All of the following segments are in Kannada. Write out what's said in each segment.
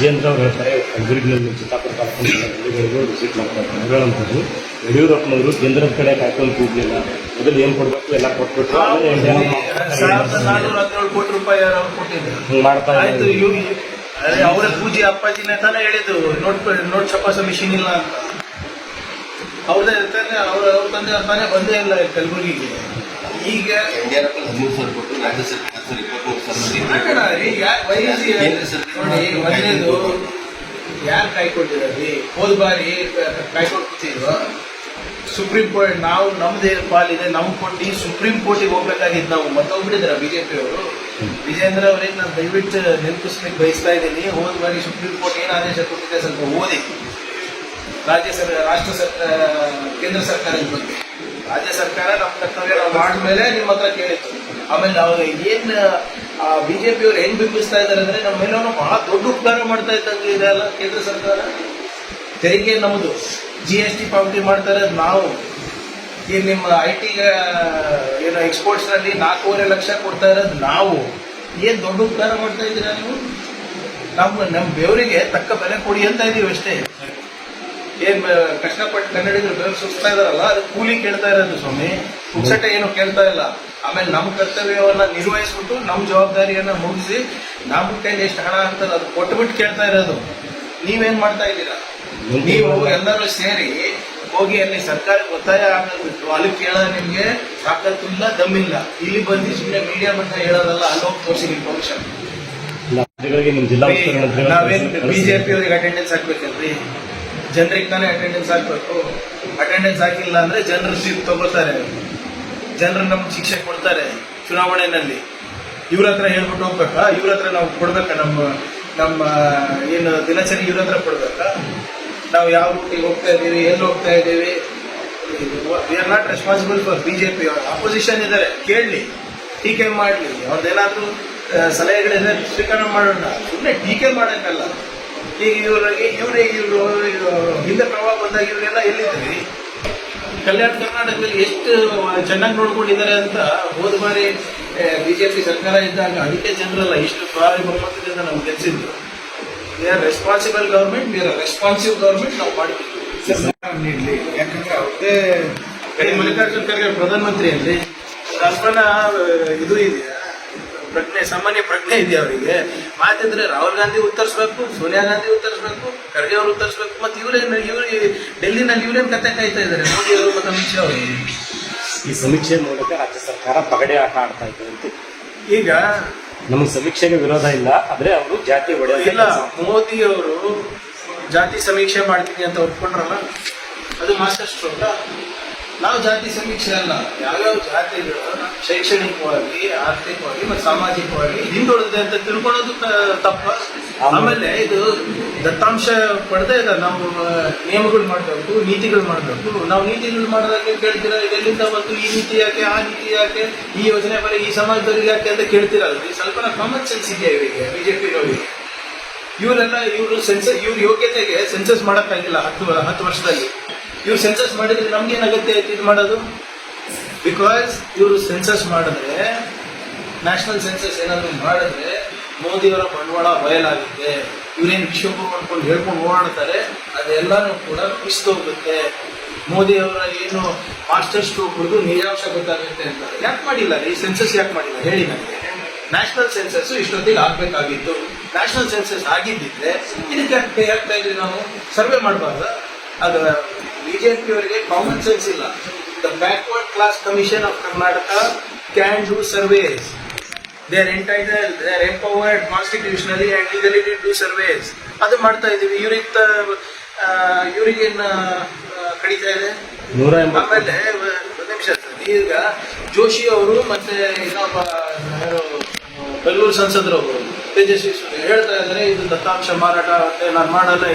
ವಿಜೇಂದ್ರ ಅವರು ಹೇಳ್ತಾರೆ, ಕಲಬುರಗಿನಲ್ಲಿ ಚಿತ್ತಾಪುರ ತಾಲೂಕಿನ ಹಳ್ಳಿಗಳಿಗೂ ವಿಸಿಟ್ ಮಾಡ್ತಾರೆ ಹೇಳುವಂಥದ್ದು. ಯಡಿಯೂರಪ್ಪನವರು ಕೇಂದ್ರದ ಕಡೆ ಕಾಯ್ಕೊಂಡು ಕೂಡಲಿಲ್ಲ, ಮೊದಲು ಏನು ಕೊಡಬೇಕು ಎಲ್ಲ ಕೊಟ್ಬಿಟ್ರು, ₹417 ಕೋಟಿ ಅವ್ರು ಕೊಟ್ಟಿದ್ರು. ಮಾಡ್ತಾ ಆಯ್ತು, ಅವರ ಪೂಜೆ ಅಪ್ಪಾಜಿನೇ ತಾನೇ ಹೇಳಿದ್ದು ನೋಟ್ ಚಪಾಸ ಮಿಷಿನ್ ಇಲ್ಲ ಅಂತ. ಅವ್ರದೇ ತಾನೆ, ಅವ್ರ ತಂದೆ ತಾನೇ ಬಂದೇ ಇಲ್ಲ ಕಲಬುರಗಿಗೆ. ಈಗ ಮೊದಲೇದು ಯಾರು ಕಾಯ್ಕೊಂಡಿದ್ದೀವಿ? ಹೋದ ಬಾರಿ ಕಾಯ್ಕೊಂಡು ಕೂತಿದ್ವ ಸುಪ್ರೀಂ ಕೋರ್ಟ್. ನಾವು ನಮ್ದೇ ಪಾಲಿದೆ, ನಮ್ಗೆ ಕೊಟ್ಟು ಸುಪ್ರೀಂ ಕೋರ್ಟಿಗೆ ಹೋಗ್ಬೇಕಾಗಿದ್ದು ನಾವು. ಮತ್ತೊಬ್ಬಿದ್ರ ಬಿಜೆಪಿ ಅವರು. ವಿಜೇಂದ್ರ ಅವರಿಗೆ ನಾನು ದಯವಿಟ್ಟು ನೆನಪಿಸ್ಲಿಕ್ಕೆ ಬಯಸ್ತಾ ಇದ್ದೀನಿ. ಹೋದ ಬಾರಿ ಸುಪ್ರೀಂ ಕೋರ್ಟ್ ಏನು ಆದೇಶ ಕೊಟ್ಟಿದೆ ಸ್ವಲ್ಪ ಓದಿ. ಕೇಂದ್ರ ಸರ್ಕಾರದ ಬಗ್ಗೆ ರಾಜ್ಯ ಸರ್ಕಾರ ನಮ್ಮ ಕರ್ತವ್ಯ ನಾವು ಮಾಡಿದ್ಮೇಲೆ ನಿಮ್ಮ ಹತ್ರ ಕೇಳಿತ್ತು. ಆಮೇಲೆ ನಾವು ಏನ್ ಬಿಜೆಪಿಯವ್ರು ಹೆಂಗ್ ಬಿಂಬಿಸ್ತಾ ಇದ್ದಾರೆ ಅಂದ್ರೆ ನಮ್ಮ ಮೇಲೆ ಬಹಳ ದೊಡ್ಡ ಉಪಕಾರ ಮಾಡ್ತಾ ಇದ್ದಂಗೆ ಇದೆ ಅಲ್ಲ ಕೇಂದ್ರ ಸರ್ಕಾರ. ತೆರಿಗೆ ನಮ್ದು, GST ಪಾವತಿ ಮಾಡ್ತಾ ಇರೋದು ನಾವು. ಈಗ ನಿಮ್ಮ IT ಏನೋ ಎಕ್ಸ್ಪೋರ್ಟ್ಸ್ ನಲ್ಲಿ 4.5 ಲಕ್ಷ ಕೊಡ್ತಾ ಇರೋದು ನಾವು. ಏನ್ ದೊಡ್ಡ ಉಪಕಾರ ಮಾಡ್ತಾ ಇದ್ದೀರಾ ನೀವು? ನಮ್ಮ ಬೆವರಿಗೆ ತಕ್ಕ ಬೆಲೆ ಕೊಡಿ ಅಂತ ಇದೀವಿ ಅಷ್ಟೇ. ಏನ್ ಕಷ್ಟಪಟ್ಟು ಕನ್ನಡಿಗರು ಬೆವರು ಸುಸ್ತಾ ಇದಾರಲ್ಲ, ಅದು ಕೂಲಿ ಕೇಳ್ತಾ ಇರೋದು ಸ್ವಾಮಿ, ಪುಕ್ಸಟ ಏನು ಕೇಳ್ತಾ ಇಲ್ಲ. ಆಮೇಲೆ ನಮ್ಮ ಕರ್ತವ್ಯವನ್ನ ನಿರ್ವಹಿಸ್ಬಿಟ್ಟು ನಮ್ಮ ಜವಾಬ್ದಾರಿಯನ್ನ ಮುಗಿಸಿ ನಮ್ಮ ಕೈಲಿ ಎಷ್ಟು ಹಣ ಆಗ್ತದೆ ಅದು ಕೊಟ್ಬಿಟ್ಟು ಕೇಳ್ತಾ ಇರೋದು. ನೀವೇನ್ ಮಾಡ್ತಾ ಇದ್ದೀರಾ? ನೀವು ಎಲ್ಲರೂ ಸೇರಿ ಹೋಗಿ ಅಲ್ಲಿ ಸರ್ಕಾರಕ್ಕೆ ಒತ್ತಾಯ ಆಗೋದು ಬಿಟ್ಟು ಅಲ್ಲಿ ಕೇಳೋದು ನಿಮ್ಗೆ ತಾಕತ್ತಿಲ್ಲ, ದಮ್ಮಿಲ್ಲ. ಇಲ್ಲಿ ಬಂದು ಸುಮ್ಮನೆ ಮೀಡಿಯಾ ಮಟ್ಟ ಹೇಳೋದಲ್ಲ, ಅಲ್ಲಿ ಹೋಗಿ ತೋರಿಸಿ ನಿಮ್ಮ ಫಂಕ್ಷನ್. ನಾವೇನ್ ಬಿಜೆಪಿ ಅವ್ರಿಗೆ ಅಟೆಂಡೆನ್ಸ್ ಹಾಕ್ಬೇಕಲ್ರಿ? ಜನರಿಗೆ ತಾನೇ ಅಟೆಂಡೆನ್ಸ್ ಹಾಕ್ಬೇಕು. ಅಟೆಂಡೆನ್ಸ್ ಹಾಕಿಲ್ಲ ಅಂದ್ರೆ ಜನರು ತೀರ್ಪು ತಗೋತಾರೆ, ಜನರು ನಮ್ಗೆ ಶಿಕ್ಷೆ ಕೊಡ್ತಾರೆ ಚುನಾವಣೆಯಲ್ಲಿ. ಇವ್ರ ಹತ್ರ ಹೇಳ್ಬಿಟ್ಟು ಹೋಗ್ಬೇಕಾ? ಇವ್ರ ಹತ್ರ ನಾವು ಕೊಡ್ಬೇಕಾ? ನಮ್ಮ ಏನು ದಿನಚರಿ ಇವ್ರ ಹತ್ರ ಕೊಡ್ಬೇಕಾ? ನಾವು ಯಾವ ರೂಟಿಗೆ ಹೋಗ್ತಾ ಇದ್ದೀವಿ, ಎಲ್ಲಿ ಹೋಗ್ತಾ ಇದ್ದೀವಿ? We are not responsible for BJP. Opposition ಇದ್ದಾರೆ, ಕೇಳಲಿ, ಟೀಕೆ ಮಾಡಲಿ, ಅವ್ರದ್ದೇನಾದ್ರೂ ಸಲಹೆಗಳಿದೆ ಸ್ವೀಕಾರ ಮಾಡೋಣ. ಸುಮ್ಮನೆ ಟೀಕೆ ಮಾಡೋಕ್ಕಲ್ಲ. ಈಗ ಇವರು ಹಿಂದೆ ಪ್ರವಾಹ ಬಂದಾಗ ಇವರೆಲ್ಲ ಎಲ್ಲಿದ್ರಿ? ಕಲ್ಯಾಣ ಕರ್ನಾಟಕದಲ್ಲಿ ಎಷ್ಟು ಚೆನ್ನಾಗಿ ನೋಡ್ಕೊಂಡಿದ್ದಾರೆ ಅಂತ ಹೋದ ಬಾರಿ ಬಿಜೆಪಿ ಸರ್ಕಾರ ಇದ್ದಾಗ ಅದಕ್ಕೆ ಜನರಲ್ಲ ಇಷ್ಟು ಭಾರಿ ಬಹುಮತದಿಂದ ನಾವು ಗೆಲ್ಸಿದ್ರು. We are responsible government, we are responsive government. ನಾವು ಮಾಡಿದ್ದೀವಿ ನೀಡಲಿ. ಯಾಕಂದ್ರೆ ಅವ್ರದ್ದೇ ಮಲ್ಲಿಕಾರ್ಜುನ್ ಖರ್ಗೆ ಪ್ರಧಾನಮಂತ್ರಿ ಅಲ್ಲಿ ಕಲ್ಪನಾ ಇದು ಇದೆಯಾ, ಪ್ರಜ್ಞೆ, ಸಾಮಾನ್ಯ ಪ್ರಜ್ಞೆ ಇದೆಯಾ ಅವರಿಗೆ? ಮಾತಿದ್ರೆ ರಾಹುಲ್ ಗಾಂಧಿ ಉತ್ತರಿಸ್ಬೇಕು, ಸೋನಿಯಾ ಗಾಂಧಿ ಉತ್ತರಿಸ್ಬೇಕು, ಖರ್ಗೆ ಅವರು ಉತ್ತರಿಸ್ಬೇಕು. ಮತ್ತೆ ಇವ್ರು ಡೆಲ್ಲಿನಲ್ಲಿ ಇವ್ರೇನು ಕತೆ ಕಾಯ್ತಾ ಇದ್ದಾರೆ? ಮೋದಿ ಅವರು ಮತ್ತು ಅಮಿತ್ ಶಾ ಅವರು. ಈ ಸಮೀಕ್ಷೆ ಮೂಲಕ ರಾಜ್ಯ ಸರ್ಕಾರ ಪಗಡೆ ಆಟ ಆಡ್ತಾ ಇದೆ ಅಂತ. ಈಗ ನಮಗೆ ಸಮೀಕ್ಷೆಗೆ ವಿರೋಧ ಇಲ್ಲ, ಆದ್ರೆ ಅವರು ಜಾತಿ ಇಲ್ಲ. ಮೋದಿ ಅವರು ಜಾತಿ ಸಮೀಕ್ಷೆ ಮಾಡ್ತೀನಿ ಅಂತ ಒಪ್ಕೊಂಡ್ರಲ್ಲ, ಅದು ಮಾಸ್ಟರ್ ಸ್ಟ್ರೋಕ್. ನಾವು ಜಾತಿ ಸಮೀಕ್ಷೆ ಅಲ್ಲ, ಯಾವ್ಯಾವ ಜಾತಿಗಳು ಶೈಕ್ಷಣಿಕವಾಗಿ, ಆರ್ಥಿಕವಾಗಿ ಮತ್ತು ಸಾಮಾಜಿಕವಾಗಿ ಹಿಂದುಳಿದಿದೆ ಅಂತ ತಿಳ್ಕೊಳ್ಳೋದು ತಪ್ಪ. ಆಮೇಲೆ ಇದು ದತ್ತಾಂಶ ಪಡೆದೇ ಇಲ್ಲ. ನಾವು ನಿಯಮಗಳು ಮಾಡಬೇಕು, ನೀತಿಗಳು ಮಾಡಬೇಕು. ನಾವು ನೀತಿಗಳು ಮಾಡಿದಾಗ ನೀವು ಕೇಳ್ತೀರಾ, ಎಲ್ಲಿಂದ ಬಂತು ಈ ನೀತಿ ಯಾಕೆ, ಆ ನೀತಿ ಯಾಕೆ, ಈ ಯೋಜನೆ ಬರೀ ಈ ಸಮಾಜದವ್ರಿಗೆ ಯಾಕೆ ಅಂತ ಕೇಳ್ತೀರಲ್ರಿ. ಸ್ವಲ್ಪ ಕಾಮನ್ ಸೆನ್ಸ್ ಇದೆಯಾ ಇವರಿಗೆ, ಬಿಜೆಪಿನವರಿಗೆ? ಇವ್ರ ಯೋಗ್ಯತೆಗೆ ಸೆನ್ಸಸ್ ಮಾಡೋಕ್ಕಾಗಿಲ್ಲ 10 ವರ್ಷದಲ್ಲಿ. ಇವ್ರು ಸೆನ್ಸಸ್ ಮಾಡಿದ್ರೆ ನಮ್ಗೇನು ಅಗತ್ಯ ಆಯ್ತು ಇದು ಮಾಡೋದು? ಬಿಕಾಸ್ ಇವರು ಸೆನ್ಸಸ್ ಮಾಡಿದ್ರೆ, ನ್ಯಾಷನಲ್ ಸೆನ್ಸಸ್ ಏನಾದ್ರು ಮಾಡಿದ್ರೆ ಮೋದಿಯವರ ಬಂಡವಾಳ ಬಯಲಾಗುತ್ತೆ. ಇವ್ರೇನು ವಿಶ್ವಗುರು ಮಾಡ್ಕೊಂಡು ಹೇಳ್ಕೊಂಡು ಓಡಾಡ್ತಾರೆ, ಅದೆಲ್ಲಾನು ಕೂಡ ಕುಸಿದೋಗುತ್ತೆ. ಮೋದಿಯವರ ಏನು ಮಾಸ್ಟರ್ ಸ್ಟ್ರೋಕ್ ಹುಡುಗು ನಿಜಾಂಶ ಗೊತ್ತಾಗುತ್ತೆ ಅಂತ ಯಾಕೆ ಮಾಡಿಲ್ಲ ಈ ಸೆನ್ಸಸ್? ಯಾಕೆ ಮಾಡಿಲ್ಲ ಹೇಳಿ ನನಗೆ? ನ್ಯಾಷನಲ್ ಸೆನ್ಸಸ್ ಇಷ್ಟೊತ್ತಿಗೆ ಆಗ್ಬೇಕಾಗಿತ್ತು. ನ್ಯಾಷನಲ್ ಸೆನ್ಸಸ್ ಆಗಿದ್ದಿದ್ರೆ ಇದಕ್ಕೆ ಯಾಕೆ ಆಗ್ತಾ ಇದ್ವಿ ನಾವು? ಸರ್ವೆ ಮಾಡಬಾರ್ದ? ಅದು ಬಿಜೆಪಿಯವರಿಗೆ ಕಾಮನ್ ಸೆನ್ಸ್ ಇಲ್ಲ. The backward class commission of Karnataka can do surveys. They are entitled, they are empowered constitutionally and legally to do surveys. ಅದು ಮಾಡ್ತಾ ಇದೀವಿ. ಇವ್ರಿಗೇನು ಕಡಿತಾ ಇದೆ? ಆಮೇಲೆ ಒಂದು ನಿಮಿಷ, ಈಗ ಜೋಶಿ ಅವರು ಮತ್ತೆ ಇನ್ನೊಬ್ಬ ಬೆಂಗಳೂರು ಸಂಸದರು ತೇಜಸ್ವಿ ಹೇಳ್ತಾ ಇದ್ದಾರೆ, ಇದು ದತ್ತಾಂಶ ಮಾರಾಟ ನಾನು ಮಾಡಲ್ಲ.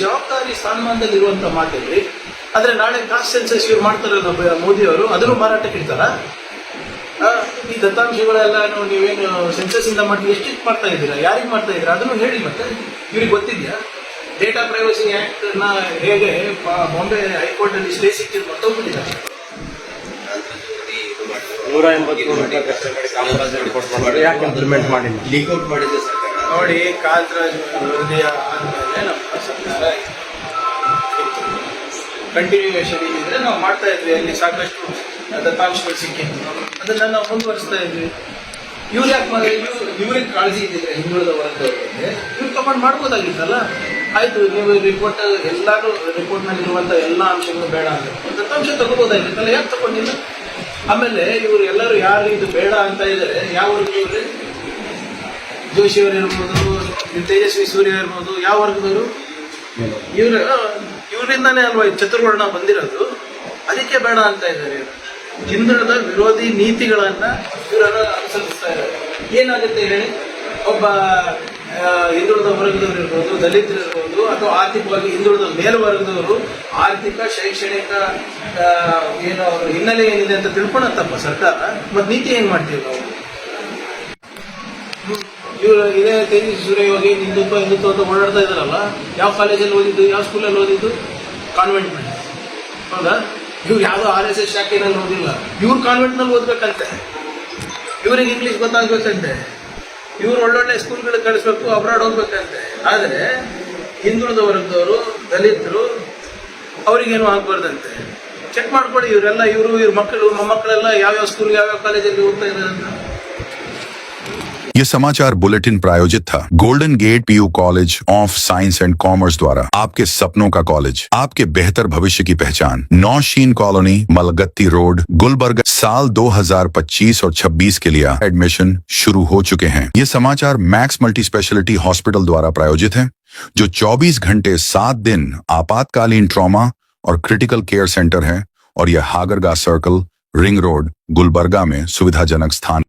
ಜವಾಬ್ದಾರಿ ಸ್ಥಾನಮಾನದಲ್ಲಿ ಇರುವಂತ ಮಾತಿದ್ರಿ. ಆದ್ರೆ ನಾಳೆ ಕಾಸ್ಟ್ ಸೆನ್ಸಸ್ ಇವ್ರು ಮಾಡ್ತಾರಲ್ಲ ಮೋದಿ ಅವರು, ಅದನ್ನು ಮಾರಾಟಕ್ಕೆ ಇಡ್ತಾರ? ಈ ದತ್ತಾಂಶಗಳೆಲ್ಲ ನೀವೇನು ಸೆನ್ಸಸ್ ಇಂದ ಮಾಡಿ ಎಷ್ಟು ಮಾಡ್ತಾ ಇದ್ದೀರಾ? ಯಾರಿಗೆ ಮಾಡ್ತಾ ಇದ್ದೀರಾ? ಅದನ್ನು ಹೇಳಿ. ಮತ್ತೆ ಇವ್ರಿಗೆ ಗೊತ್ತಿದ್ಯಾ? ಡೇಟಾ ಪ್ರೈವಸಿ ಆಕ್ಟ್ ನ ಹೇಗೆ ಬಾಂಬೆ ಹೈಕೋರ್ಟ್ ಅಲ್ಲಿ ಸ್ಟೇ ಸಿಕ್ಕಿದ್ದು ಮತ್ತೊಬ್ಬರಿದ್ದಾರೆ. 183 ಯಾಕೆ ಇಂಪ್ಲಿಮೆಂಟ್ ಮಾಡಿಲ್ಲ? ಲೀಕ್ ಔಟ್ ಮಾಡಿದೆ ಸರ್ಕಾರ. ನೋಡಿ, ಕಾಂತರಾಜ್ ವರದಿ ಆದಮೇಲೆ ನಮ್ಮ ಸರ್ಕಾರ ಕಂಟಿನ್ಯೂಯೇಷನ್ ಇದ್ದಿದ್ರೆ ನಾವು ಮಾಡ್ತಾ ಇದ್ವಿ. ಅಲ್ಲಿ ಸಾಕಷ್ಟು ದತ್ತಾಂಶಗಳು ಸಿಕ್ಕಿತ್ತು, ಅದನ್ನ ನಾವು ಮುಂದುವರಿಸ್ತಾ ಇದ್ವಿ. ಇವ್ರು ಯಾಕೆ ಇವ್ರಿಗೆ ಕಾಳಜಿ ಇದ್ದಿದ್ರೆ ಹಿಂದುಳಿದ ವರ್ಗದವರಿಗೆ ಇವ್ರು ಕಮಾಂಡ್ ಮಾಡ್ಬೋದಾಗಿತ್ತಲ್ಲ. ಆಯ್ತು, ನೀವು ರಿಪೋರ್ಟ್ ಎಲ್ಲರೂ ರಿಪೋರ್ಟ್ನಲ್ಲಿರುವಂಥ ಎಲ್ಲ ಅಂಶಗಳು ಬೇಡ ಅಂತ ದತ್ತಾಂಶ ತಗೋಬೋದಾಗಿತ್ತಲ್ಲ, ಯಾಕೆ ತಗೊಂಡಿಲ್ಲ? ಆಮೇಲೆ ಇವರು ಎಲ್ಲರೂ ಯಾರು ಇದು ಬೇಡ ಅಂತ ಇದ್ದಾರೆ, ಯಾವ ವರ್ಗದವ್ರು? ಜೋಶಿ ಅವರು ಇರ್ಬೋದು, ತೇಜಸ್ವಿ ಸೂರ್ಯ ಇರ್ಬೋದು, ಯಾವ ವರ್ಗದವರು? ಇವರಿಂದಾನೇ ಅಲ್ವಾ ಚತುರ್ವರ್ಣ ಬಂದಿರೋದು, ಅದಕ್ಕೆ ಬೇಡ ಅಂತ ಇದ್ದಾರೆ. ಹಿಂದುಳಿದ ವಿರೋಧಿ ನೀತಿಗಳನ್ನ ಇವರನ್ನು ಅನುಸರಿಸ್ತಾ ಇದ್ದಾರೆ. ಏನಾಗುತ್ತೆ ಹೇಳಿ, ಒಬ್ಬ ಹಿಂದುಳಿದ ವರ್ಗದವರು ಇರ್ಬೋದು, ದಲಿತರು ಇರ್ಬೋದು, ಅಥವಾ ಆರ್ಥಿಕವಾಗಿ ಹಿಂದುಳಿದ ಮೇಲ್ವರ್ಗದವರು ಆರ್ಥಿಕ ಶೈಕ್ಷಣಿಕ ಏನು ಅವ್ರ ಹಿನ್ನೆಲೆ ಏನಿದೆ ಅಂತ ತಿಳ್ಕೊಳತ್ತಪ್ಪ ಸರ್ಕಾರ. ಮತ್ತೆ ನೀತಿ ಹೆಂಗ್ ಮಾಡ್ತೀವಿ ನಾವು? ಇವರು ಇದೇ ತೇಜಸ್ವಿ ಸೂರ್ಯ ಹೋಗಿ ಹಿಂದುತ್ವ ಅಂತ ಓಡಾಡ್ತಾ ಇದಾರಲ್ಲ, ಯಾವ ಕಾಲೇಜಲ್ಲಿ ಓದಿದ್ದು, ಯಾವ ಸ್ಕೂಲಲ್ಲಿ ಓದಿದ್ದು? ಕಾನ್ವೆಂಟ್ ನಲ್ಲಿ. ಹೌದಾ? ಇವ್ರು ಯಾವುದೋ RSS ಶಾಖೆನಲ್ಲಿ ಓದಿಲ್ಲ, ಇವ್ರು ಕಾನ್ವೆಂಟ್ನಲ್ಲಿ ಓದ್ಬೇಕಂತೆ, ಇವ್ರಿಗೆ ಇಂಗ್ಲೀಷ್ ಗೊತ್ತಾಗ್ಬೇಕಂತೆ, ಇವ್ರು ಒಳ್ಳೊಳ್ಳೆ ಸ್ಕೂಲ್ಗಳಿಗೆ ಕಳಿಸ್ಬೇಕು, ಅಬ್ರಾಡ್ ಹೋಗ್ಬೇಕಂತೆ. ಆದರೆ ಹಿಂದುಳಿದ ವರ್ಗದವರು, ದಲಿತರು ಅವ್ರಿಗೇನು ಆಗ್ಬಾರ್ದಂತೆ. ಚೆಕ್ ಮಾಡ್ಕೊಳ್ಳಿ, ಇವರೆಲ್ಲ ಇವ್ರ ಮಕ್ಕಳು ಮೊಮ್ಮಕ್ಕಳೆಲ್ಲ ಯಾವ್ಯಾವ ಸ್ಕೂಲ್ ಯಾವ್ಯಾವ ಕಾಲೇಜಲ್ಲಿ ಓದ್ತಾ ಇದ್ದಾರೆ ಅಂತ. ये समाचार बुलेटिन प्रायोजित था golden gate PU college of science and commerce द्वारा। आपके सपनों का कॉलेज, आपके बेहतर भविष्य की पहचान। Nausheen colony, Malgatti road, Gulbarga. साल 2025 और 26 के लिए एडमिशन शुरू हो चुके हैं। ये समाचार मैक्स मल्टी स्पेशलिटी हॉस्पिटल द्वारा प्रायोजित है, जो 24 घंटे 7 दिन आपातकालीन ट्रॉमा और क्रिटिकल केयर सेंटर है, और यह Hagarga circle, ring road, Gulbarga में सुविधाजनक स्थान।